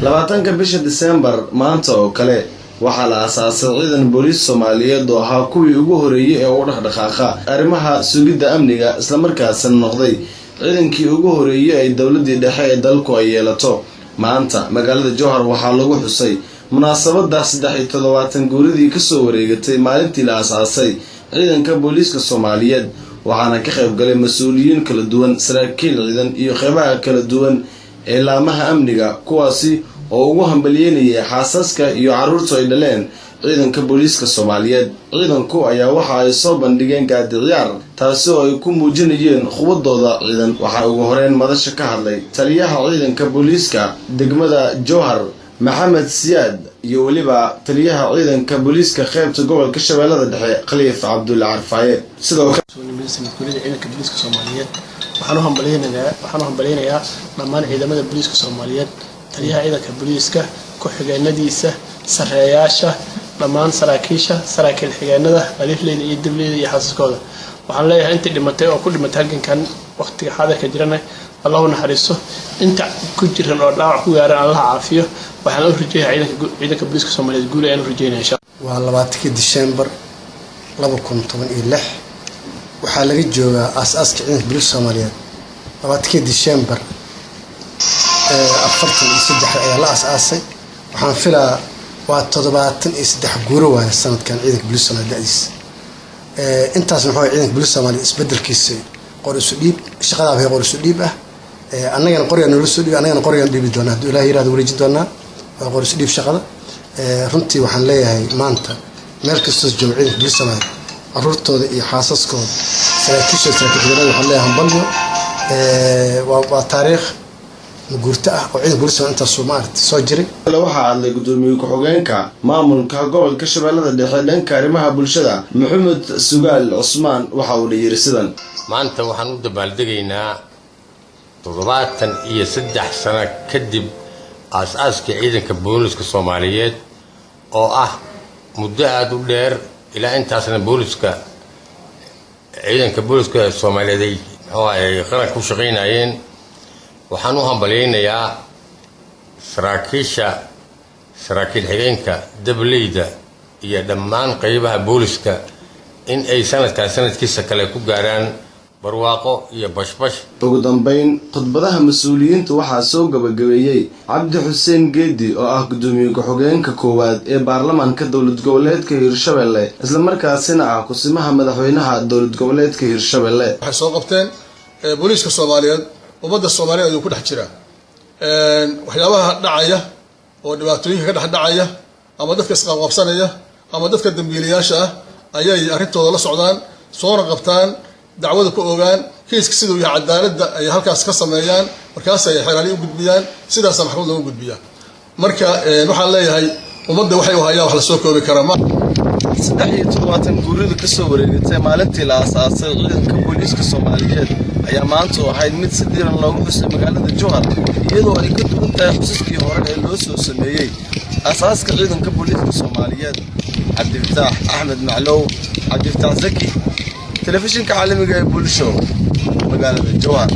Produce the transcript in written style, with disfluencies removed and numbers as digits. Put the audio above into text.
labaatanka bisha December maanta oo kale waxaa la aasaasay ciidan booliis Soomaaliyeed oo ahaa kuwii ugu horeeyay ee u dhaqdhaqaaqa arrimaha sugidda amniga isla markaasna noqday ciidankii ugu horeeyay ay dawladda dhexe ee dalku ay yeelato. maanta magaalada Jowhar waxaa lagu xusay munaasabadda 73 guuridii ka soo wareegatay maalintii la aasaasay ciidanka booliiska Soomaaliyeed waxaana ka qayb galay mas'uuliyiin kala duwan, saraakiil ciidan iyo qaybaha kala duwan ee laamaha amniga kuwaasi oo ugu hambalyeynayay xaasaska iyo carruurta ay dhaleen ciidanka booliiska Soomaaliyeed. ciidanku ayaa waxa ay soo bandhigeen gaadiyaar taasi oo ay ku muujinayeen quwadooda ciidan. waxa ugu horeen madasha ka hadlay taliyaha ciidanka booliiska degmada Jowhar Maxamed Siyaad iyo waliba taliyaha ciidanka booliiska qaybta gobolka Shabeellada Dhexe Khaliif Cabdulla Carfaaye. sidoo kale ciidanka booliiska Soomaaliyeed waxaan hambaleynayaa dhammaan ciidamada booliiska Soomaaliyeed, taliyaha ciidanka booliiska, ku-xigeenadiisa, sareeyaasha, dhammaan saraakiisha, saraakiil xigeenada, alifleyda iyo dibleyda iyo xaasaskooda. waxaan leeyahay intii dhimatay oo ku dhimatay halkan waqtiga xaadirka jirana Allahu naxariiso, inta ku jiran oo dhaawac ku gaaran Allah caafiyo. waxaan u rajaynayaa ciidanka booliiska Soomaaliyeed guul ayaan u rajaynayaa insha Allah. waa 20 December 2016 waxaa laga joogaa aasaaska ciidanka booliiska Soomaaliyeed. 20 December 43 ayaa la aasaasay. waxaan filaa waa 73 guuro waay sanadkan ciidanka booliiska Soomaaliyeed. intaas maxaa ciidanka booliiska Soomaaliyeed isbedelkiisa qor isu dhiib shaqada ay qor isu dhiib ah. annagana qoryan noo soo dhiib, annagana qoryan dhibi doonaa haddii Ilaahay yiraahdo wareejin doonaa waa qor isu dhiib shaqada. runtii waxaan leeyahay maanta meel kasta jooga ciidanka booliiska Soomaaliyeed carruurtooda iyo xaasaskooda saraakiisha waxaan leeyahay hambalyo. waa taariikh guurta ah oo ciidanka booliiska inta Soomaaliyeed soo jiray. waxaa hadlay gudoomiye ku-xigeenka maamulka gobolka Shabeellada Dhexe dhanka arrimaha bulshada Maxamed Sugaal Cusmaan. waxa uu yiri sidan: maanta waxaan u dabaaldegaynaa 73 sano kadib aasaaska ciidanka booliiska Soomaaliyeed oo ah muddo aad u dheer. ilaa intaasna ciidanka booliiska Soomaaliyeed ay qaran ku shaqeynayeen. waxaan u hambaleynayaa saraakiil xigeenka, dableyda iyo dhammaan qaybaha booliiska in ay sanadkiisa kale ku gaaraan barwaaqo iyo bashbash. ugu dambeyn khudbadaha mas'uuliyiinta waxaa soo gabagabeeyay Cabdi Xuseen Geedi oo ah gudoomiye ku-xigeenka koowaad ee baarlamaanka dowlad goboleedka Hirshabelle isla markaasina ah kusimaha madaxweynaha dowlad goboleedka Hirshabelle. waxay soo qabteen booliiska Soomaaliyeed ummadda Soomaaliyeed oo ku dhex jira waxyaabaha dhacaya oo dhibaatooyinka ka dhex dhacaya ama dadka isqabqabsanaya ama dadka dambiilayaasha ah ayay arrintooda la socdaan, soona qabtaan, dacwada ku ogaan, kiiska siduu yahay cadaaladda ay halkaas ka sameeyaan, markaas ay xeelali u gudbiyaan, sidaas maxkamad loogu gudbiyaa. marka waxaan leeyahay ummadda waxay u hayaan wax la soo koobi kara ma 73 guurida ka soo wareegatay maalintii la aasaasay ciidanka booliiska Soomaaliyeed ayaa maanta ahayd mid si diiran loogu xusay magaalada Jowhar, iyadoo ay ka duwan tahay xusaskii hore ee loo soo sameeyay aasaaska ciidanka booliiska Soomaaliyeed. Cabdifataax Axmed Maclow, Cabdifataax Zaki, telefishinka caalamiga ee Bulsho, magaalada Jowhar.